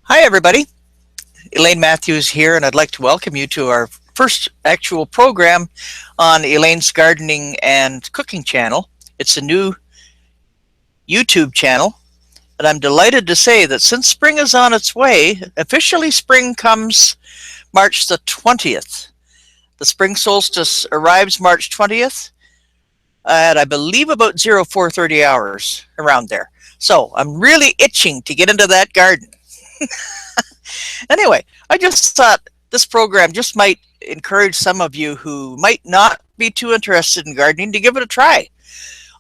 Hi, everybody. Elaine Matthews here, and I'd like to welcome you to our first actual program on Elaine's Gardening and Cooking channel. It's a new YouTube channel, and I'm delighted to say that since spring is on its way, officially spring comes March the 20th. The spring solstice arrives March 20th at, I believe, about 0430 hours, around there. So I'm really itching to get into that garden. Anyway, I just thought this program just might encourage some of you who might not be too interested in gardening to give it a try.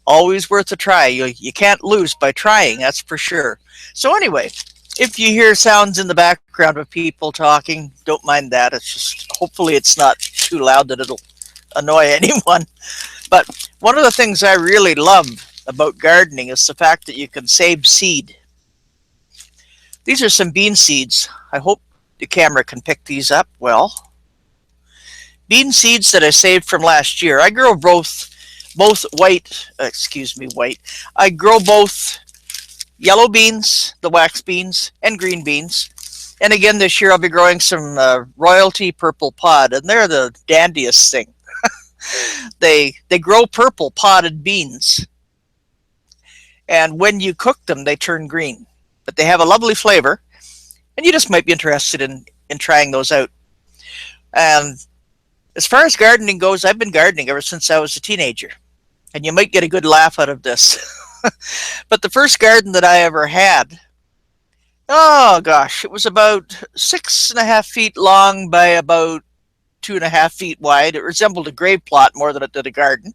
Always worth a try. You can't lose by trying, that's for sure. So anyway, if you hear sounds in the background of people talking, don't mind that. It's just hopefully it's not too loud that it'll annoy anyone. But one of the things I really love about gardening is the fact that you can save seed. These are some bean seeds. I hope the camera can pick these up well. Bean seeds that I saved from last year. I grow both white. I grow both yellow beans, the wax beans, and green beans. And again this year I'll be growing some royalty purple pod, and they're the dandiest thing. They grow purple potted beans, and when you cook them they turn green, but they have a lovely flavor, and you just might be interested in trying those out. And as far as gardening goes, I've been gardening ever since I was a teenager, and you might get a good laugh out of this. But the first garden that I ever had, oh gosh, it was about 6.5 feet long by about 2.5 feet wide. It resembled a grave plot more than it did a garden.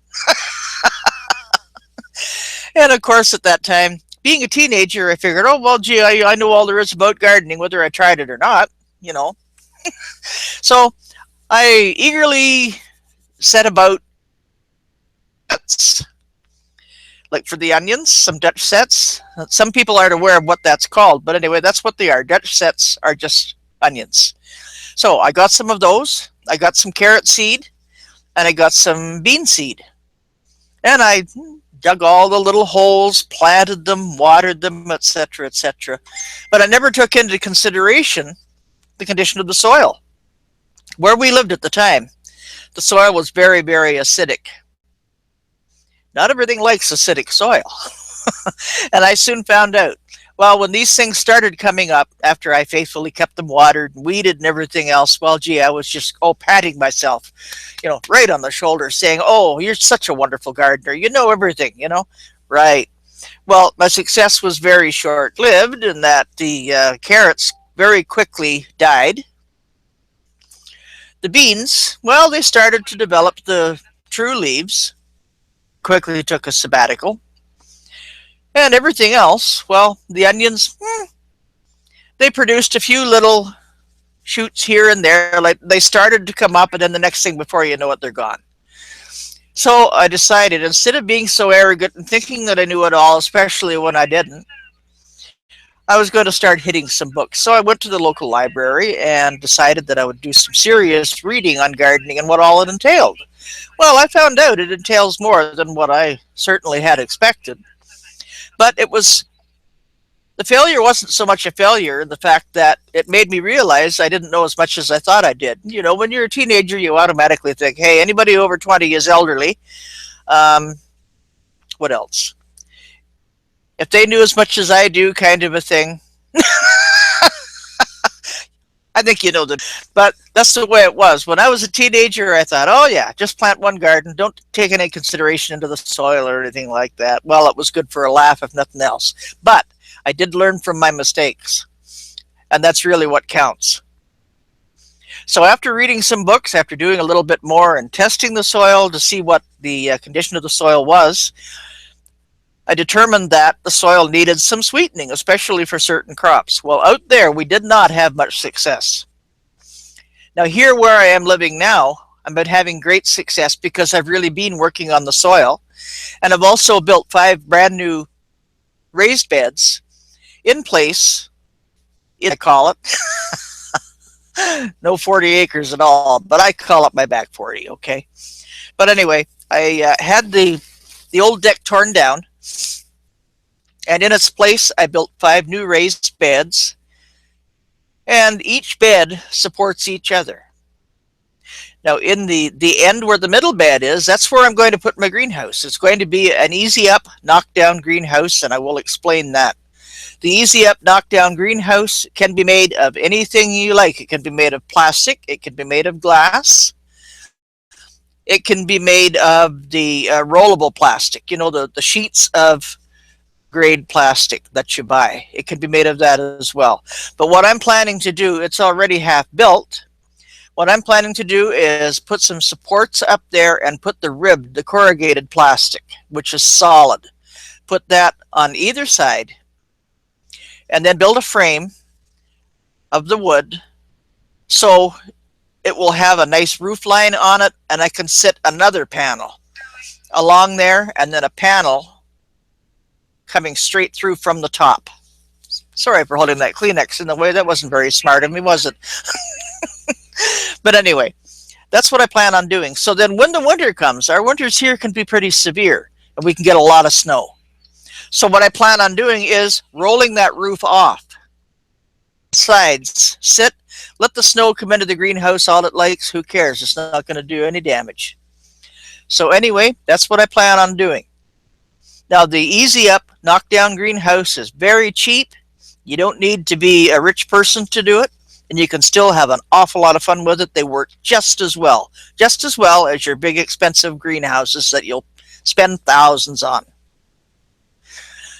And of course, at that time, being a teenager, I figured, oh, well, gee, I know all there is about gardening, whether I tried it or not, you know. So I eagerly set about sets. Like for the onions, some Dutch sets. Some people aren't aware of what that's called, but anyway, that's what they are. Dutch sets are just onions. So I got some of those. I got some carrot seed, and I got some bean seed. And I dug all the little holes, planted them, watered them, etc., etc. But I never took into consideration the condition of the soil. Where we lived at the time, the soil was very, very acidic. Not everything likes acidic soil. And I soon found out. Well, when these things started coming up, after I faithfully kept them watered and weeded and everything else, well, gee, I was just, patting myself, right on the shoulder saying, oh, you're such a wonderful gardener. You know everything. Right. Well, my success was very short-lived in that the carrots very quickly died. The beans, well, they started to develop the true leaves, quickly took a sabbatical. And everything else, well, the onions, they produced a few little shoots here and there. Like they started to come up, and then the next thing before you know it, they're gone. So I decided, instead of being so arrogant and thinking that I knew it all, especially when I didn't, I was going to start hitting some books. So I went to the local library and decided that I would do some serious reading on gardening and what all it entailed. Well, I found out it entails more than what I certainly had expected. But the failure wasn't so much a failure in the fact that it made me realize I didn't know as much as I thought I did. When you're a teenager, you automatically think, hey, anybody over 20 is elderly. Um, what else? If they knew as much as I do, kind of a thing. I think you know that. But that's the way it was. When I was a teenager, I thought, oh yeah, just plant one garden. Don't take any consideration into the soil or anything like that. Well, it was good for a laugh, if nothing else. But I did learn from my mistakes. And that's really what counts. So after reading some books, after doing a little bit more and testing the soil to see what the condition of the soil was, I determined that the soil needed some sweetening, especially for certain crops. Well, out there, we did not have much success. Now, here where I am living now, I've been having great success because I've really been working on the soil. And I've also built 5 brand new raised beds in place, I call it. No 40 acres at all, but I call it my back 40, okay? But anyway, I had the old deck torn down, and in its place, I built 5 new raised beds. and each bed supports each other. Now in the end where the middle bed is, that's where I'm going to put my greenhouse. It's going to be an easy up, knockdown greenhouse, and I will explain that. The easy up, knockdown greenhouse can be made of anything you like. It can be made of plastic, it can be made of glass, it can be made of the rollable plastic, the sheets of grade plastic that you buy. It can be made of that as well. But what I'm planning to do, it's already half built. What I'm planning to do is put some supports up there and put the ribbed, the corrugated plastic, which is solid. Put that on either side and then build a frame of the wood so it will have a nice roof line on it, and I can sit another panel along there and then a panel coming straight through from the top. Sorry for holding that Kleenex in the way. That wasn't very smart of me, was it? But anyway, that's what I plan on doing. So then when the winter comes, our winters here can be pretty severe and we can get a lot of snow. So what I plan on doing is rolling that roof off. Sides, sit, let the snow come into the greenhouse all it likes. Who cares? It's not going to do any damage. So anyway, that's what I plan on doing. Now the easy up, knockdown greenhouse is very cheap. You don't need to be a rich person to do it, and you can still have an awful lot of fun with it. They work just as well as your big expensive greenhouses that you'll spend thousands on.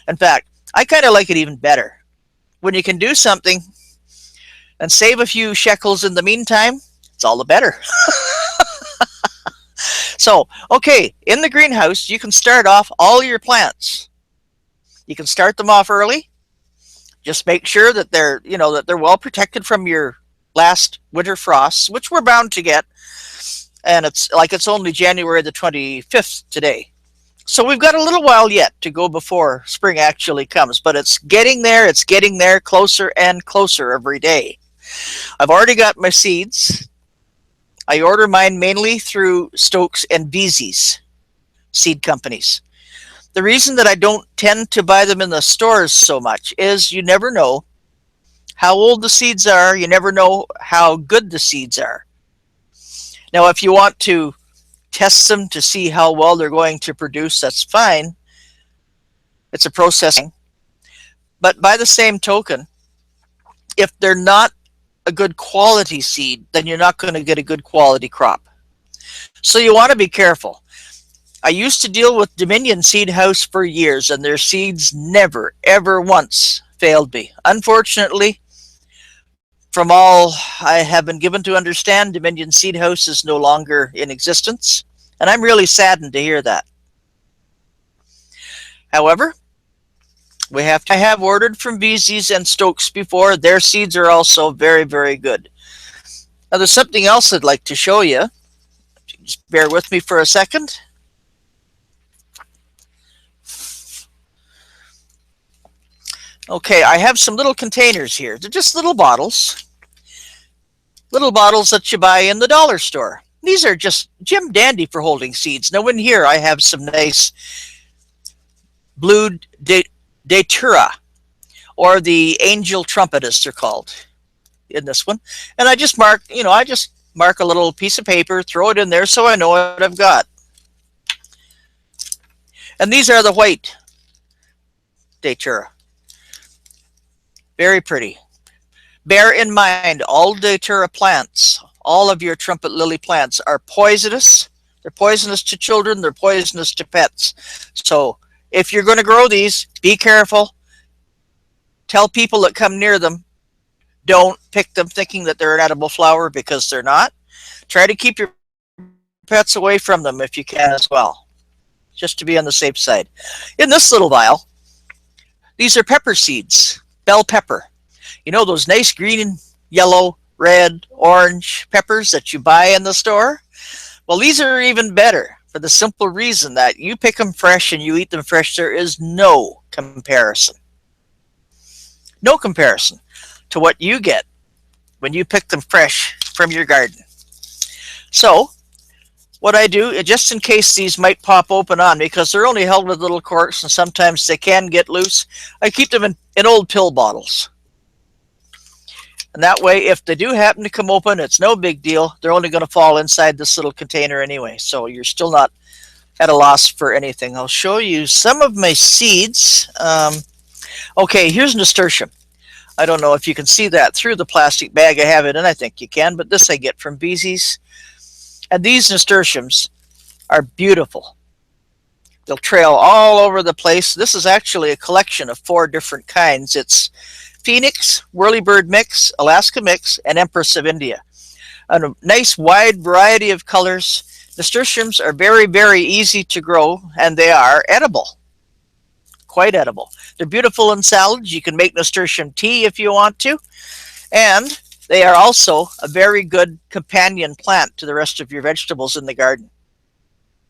In fact, I kind of like it even better. When you can do something and save a few shekels in the meantime, it's all the better. So, okay, in the greenhouse, you can start off all your plants. You can start them off early. Just make sure that they're well protected from your last winter frosts, which we're bound to get. And it's only January the 25th today. So we've got a little while yet to go before spring actually comes, but it's getting there closer and closer every day. I've already got my seeds. I order mine mainly through Stokes and Beezy's seed companies. The reason that I don't tend to buy them in the stores so much is you never know how old the seeds are. You never know how good the seeds are. Now, if you want to test them to see how well they're going to produce, that's fine. It's a processing. But by the same token, if they're not a good quality seed, then you're not going to get a good quality crop. So you want to be careful. I used to deal with Dominion Seed House for years, and their seeds never, ever once failed me. Unfortunately, from all I have been given to understand, Dominion Seed House is no longer in existence, and I'm really saddened to hear that. However, I have ordered from Beezy's and Stokes before. Their seeds are also very, very good. Now, there's something else I'd like to show you. Just bear with me for a second. Okay, I have some little containers here. They're just little bottles that you buy in the dollar store. These are just Jim Dandy for holding seeds. Now in here I have some nice blue datura, or the angel trumpet as they're called in this one. And I just mark a little piece of paper, throw it in there so I know what I've got. And these are the white datura. Very pretty. Bear in mind, all datura plants, all of your trumpet lily plants are poisonous. They're poisonous to children. They're poisonous to pets. So if you're going to grow these, be careful. Tell people that come near them, don't pick them thinking that they're an edible flower, because they're not. Try to keep your pets away from them if you can as well, just to be on the safe side. In this little vial, these are pepper seeds. Bell pepper. You know those nice green, yellow, red, orange peppers that you buy in the store? Well, these are even better for the simple reason that you pick them fresh and you eat them fresh. There is no comparison. No comparison to what you get when you pick them fresh from your garden. So what I do, just in case these might pop open on me, because they're only held with little corks and sometimes they can get loose, I keep them in old pill bottles. And that way, if they do happen to come open, it's no big deal. They're only going to fall inside this little container anyway. So you're still not at a loss for anything. I'll show you some of my seeds. Okay, here's nasturtium. I don't know if you can see that through the plastic bag I have it in. I think you can, but this I get from Beezy's. And these nasturtiums are beautiful. They'll trail all over the place. This is actually a collection of 4 different kinds. It's Phoenix, Whirlybird Mix, Alaska Mix, and Empress of India. A nice wide variety of colors. Nasturtiums are very, very easy to grow, and they are edible. Quite edible. They're beautiful in salads. You can make nasturtium tea if you want to. And they are also a very good companion plant to the rest of your vegetables in the garden.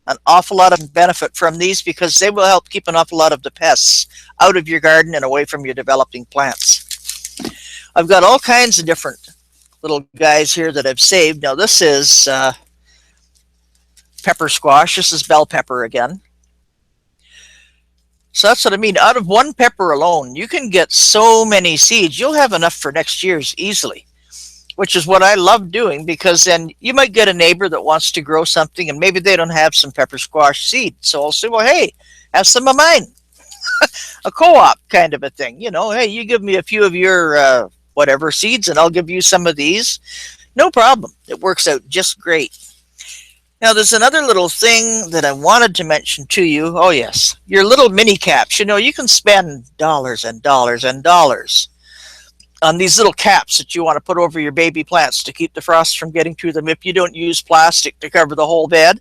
An awful lot of benefit from these because they will help keep an awful lot of the pests out of your garden and away from your developing plants. I've got all kinds of different little guys here that I've saved. Now this is pepper squash. This is bell pepper again. So that's what I mean. Out of one pepper alone, you can get so many seeds. You'll have enough for next year's easily, which is what I love doing, because then you might get a neighbor that wants to grow something and maybe they don't have some pepper squash seed. So I'll say, well, hey, have some of mine. A co-op kind of a thing. You know, hey, you give me a few of your whatever seeds and I'll give you some of these. No problem. It works out just great. Now, there's another little thing that I wanted to mention to you. Oh, yes. Your little mini caps. You know, you can spend dollars and dollars and dollars on these little caps that you want to put over your baby plants to keep the frost from getting to them if you don't use plastic to cover the whole bed.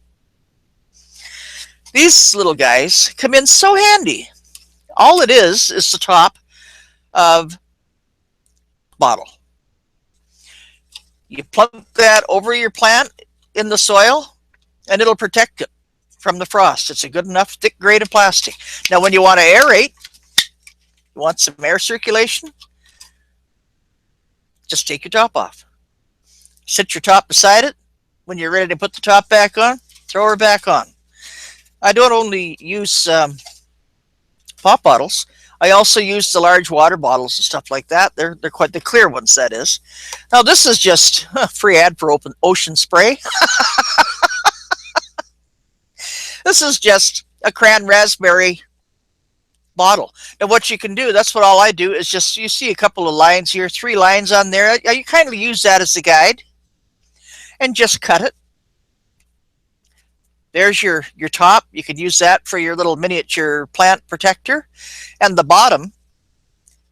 These little guys come in so handy. All it is the top of a bottle. You plug that over your plant in the soil, and it'll protect it from the frost. It's a good enough thick grade of plastic. Now, when you want to aerate, you want some air circulation, just take your top off. Sit your top beside it. When you're ready to put the top back on, throw her back on. I don't only use pop bottles. I also use the large water bottles and stuff like that. They're quite the clear ones, that is. Now, this is just a free ad for Ocean Spray. This is just a cran raspberry bottle. Now, what you can do, that's what all I do, is just, you see a couple of lines here, 3 lines on there. You kind of use that as a guide and just cut it. There's your top. You could use that for your little miniature plant protector. And the bottom,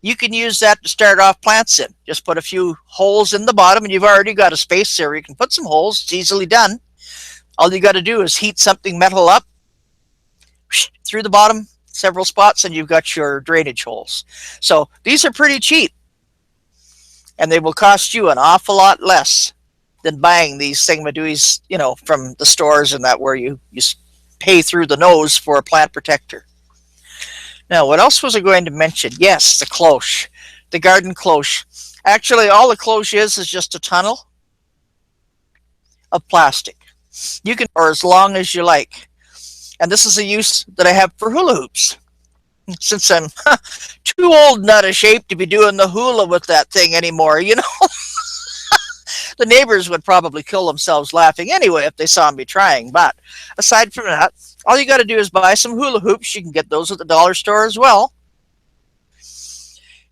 you can use that to start off plants in. Just put a few holes in the bottom and you've already got a space there. You can put some holes. It's easily done. All you got to do is heat something metal up through the bottom, several spots, and you've got your drainage holes. So these are pretty cheap, and they will cost you an awful lot less than buying these thingamadooies, you know, from the stores and that, where you pay through the nose for a plant protector. Now, what else was I going to mention? Yes, the cloche, the garden cloche. Actually, all the cloche is just a tunnel of plastic. You can, or as long as you like. And this is a use that I have for hula hoops. Since I'm too old and out of shape to be doing the hula with that thing anymore, you know. The neighbors would probably kill themselves laughing anyway if they saw me trying. But aside from that, all you got to do is buy some hula hoops. You can get those at the dollar store as well.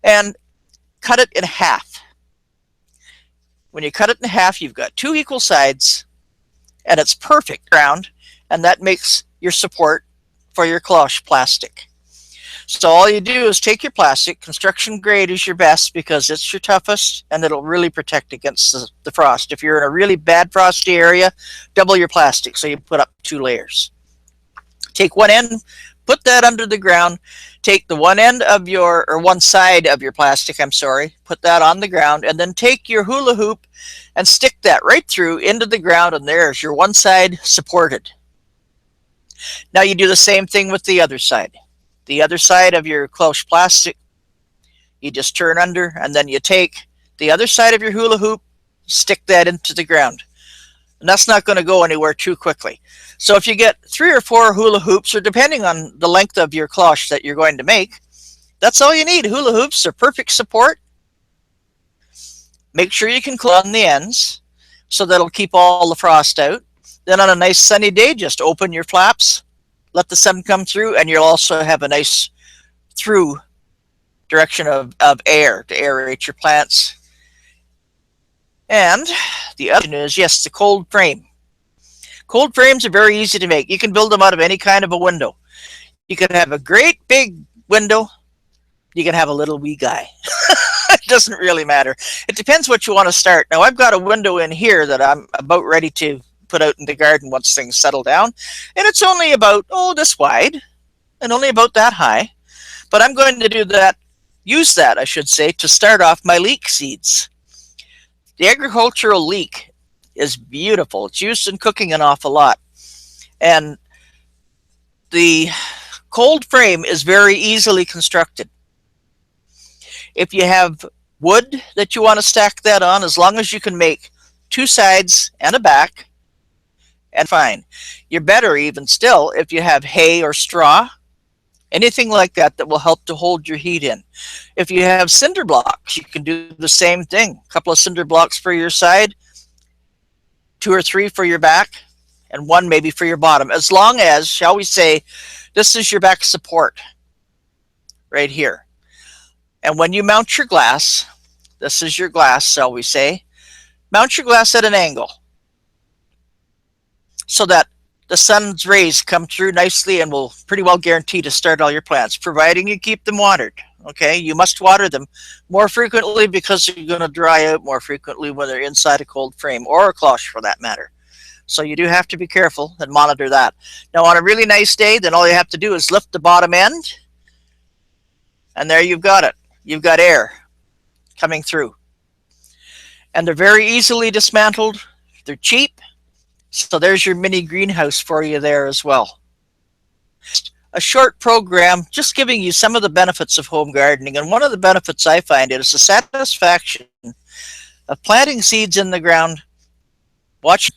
And cut it in half. When you cut it in half, you've got 2 equal sides, and it's perfect round, and that makes your support for your cloche plastic. So all you do is take your plastic. Construction grade is your best because it's your toughest, and it'll really protect against the frost. If you're in a really bad frosty area, double your plastic, so you put up 2 layers. Take one end, put that under the ground. Take the one end of your, or one side of your plastic, I'm sorry, put that on the ground, and then take your hula hoop and stick that right through into the ground, and there's your one side supported. Now you do the same thing with the other side. The other side of your cloche plastic, you just turn under, and then you take the other side of your hula hoop, stick that into the ground. And that's not going to go anywhere too quickly. So if you get 3 or 4 hula hoops, or depending on the length of your cloche that you're going to make, that's all you need. Hula hoops are perfect support. Make sure you can close on the ends so that'll keep all the frost out. Then on a nice sunny day, just open your flaps, let the sun come through, and you'll also have a nice through direction of air to aerate your plants. And the other option is, yes, the cold frame. Cold frames are very easy to make. You can build them out of any kind of a window. You can have a great big window. You can have a little wee guy. It doesn't really matter. It depends what you want to start. Now, I've got a window in here that I'm about ready to put out in the garden once things settle down. And it's only about, this wide and only about that high. But I'm going to use that, I should say, to start off my leek seeds. The agricultural leek is beautiful. It's used in cooking an awful lot. And the cold frame is very easily constructed. If you have wood that you want to stack that on, as long as you can make two sides and a back, and fine. You're better even still if you have hay or straw, anything like that that will help to hold your heat in. If you have cinder blocks, you can do the same thing. A couple of cinder blocks for your side, 2 or 3 for your back, and 1 maybe for your bottom. As long as, shall we say, this is your back support right here. And when you mount your glass, this is your glass, shall we say, mount your glass at an angle so that the sun's rays come through nicely and will pretty well guarantee to start all your plants, providing you keep them watered. Okay, you must water them more frequently because they're going to dry out more frequently when they're inside a cold frame, or a cloche for that matter. So you do have to be careful and monitor that. Now, on a really nice day, then all you have to do is lift the bottom end, and there you've got it. You've got air coming through. And they're very easily dismantled. They're cheap. So there's your mini greenhouse for you there as well. A short program just giving you some of the benefits of home gardening. And one of the benefits I find is the satisfaction of planting seeds in the ground, watch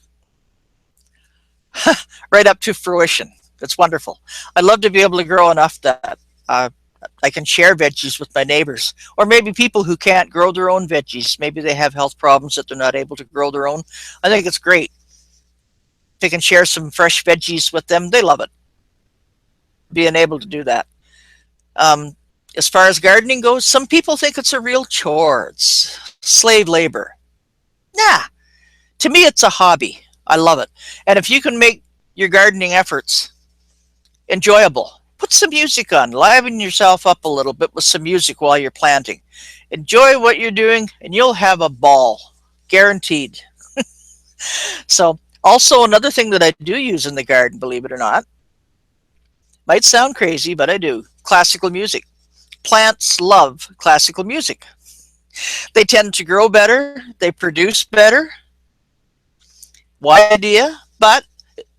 right up to fruition. It's wonderful. I'd love to be able to grow enough that I can share veggies with my neighbors, or maybe people who can't grow their own veggies. Maybe they have health problems that they're not able to grow their own. I think it's great. If they can share some fresh veggies with them, they love it. Being able to do that. As far as gardening goes, some people think it's a real chore. It's slave labor. Nah, to me it's a hobby. I love it. And if you can make your gardening efforts enjoyable, put some music on, liven yourself up a little bit with some music while you're planting. Enjoy what you're doing and you'll have a ball, guaranteed. So also another thing that I do use in the garden, believe it or not, might sound crazy, but I do, classical music. Plants love classical music. They tend to grow better, they produce better. Why idea? But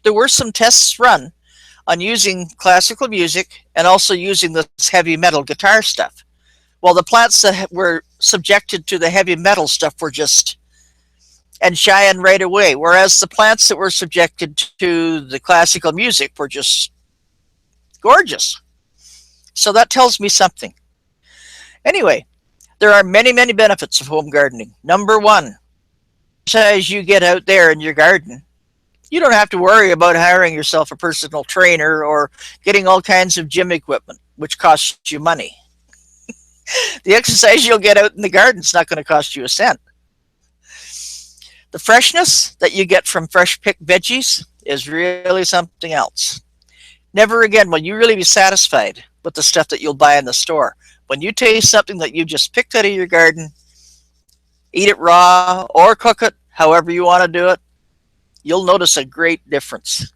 there were some tests run on using classical music and also using this heavy metal guitar stuff. Well, the plants that were subjected to the heavy metal stuff were just and shying right away, whereas the plants that were subjected to the classical music were just gorgeous. So that tells me something. Anyway, there are many, many benefits of home gardening. Number 1, as you get out there in your garden, you don't have to worry about hiring yourself a personal trainer or getting all kinds of gym equipment, which costs you money. The exercise you'll get out in the garden is not going to cost you a cent. The freshness that you get from fresh picked veggies is really something else. Never again will you really be satisfied with the stuff that you'll buy in the store. When you taste something that you just picked out of your garden, eat it raw or cook it, however you want to do it, you'll notice a great difference.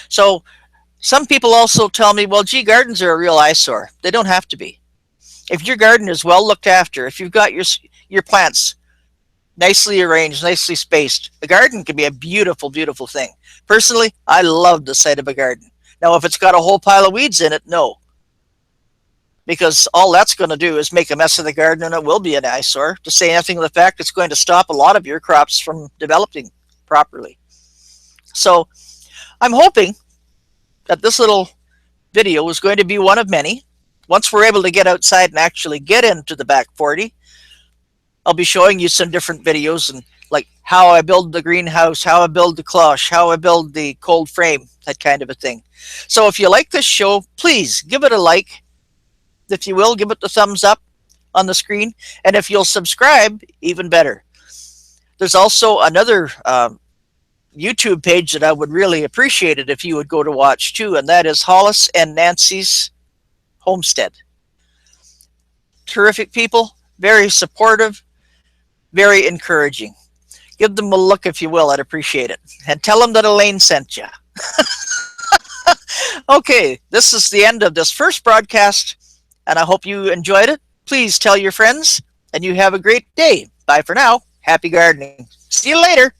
So some people also tell me, well, gee, gardens are a real eyesore. They don't have to be. If your garden is well looked after, if you've got your plants nicely arranged, nicely spaced, a garden can be a beautiful, beautiful thing. Personally, I love the sight of a garden. Now, if it's got a whole pile of weeds in it, no. Because all that's going to do is make a mess of the garden, and it will be an eyesore, to say nothing of the fact it's going to stop a lot of your crops from developing properly. So I'm hoping that this little video is going to be one of many. Once we're able to get outside and actually get into the back 40, I'll be showing you some different videos and like how I build the greenhouse, how I build the cloche, how I build the cold frame, that kind of a thing. So if you like this show, please give it a like. If you will, give it the thumbs up on the screen. And if you'll subscribe, even better. There's also another YouTube page that I would really appreciate it if you would go to watch too, and that is Hollis and Nancy's Homestead. Terrific people, very supportive, very encouraging. Give them a look if you will, I'd appreciate it. And tell them that Elaine sent you. Okay, this is the end of this first broadcast, and I hope you enjoyed it. Please tell your friends, and you have a great day. Bye for now. Happy gardening. See you later.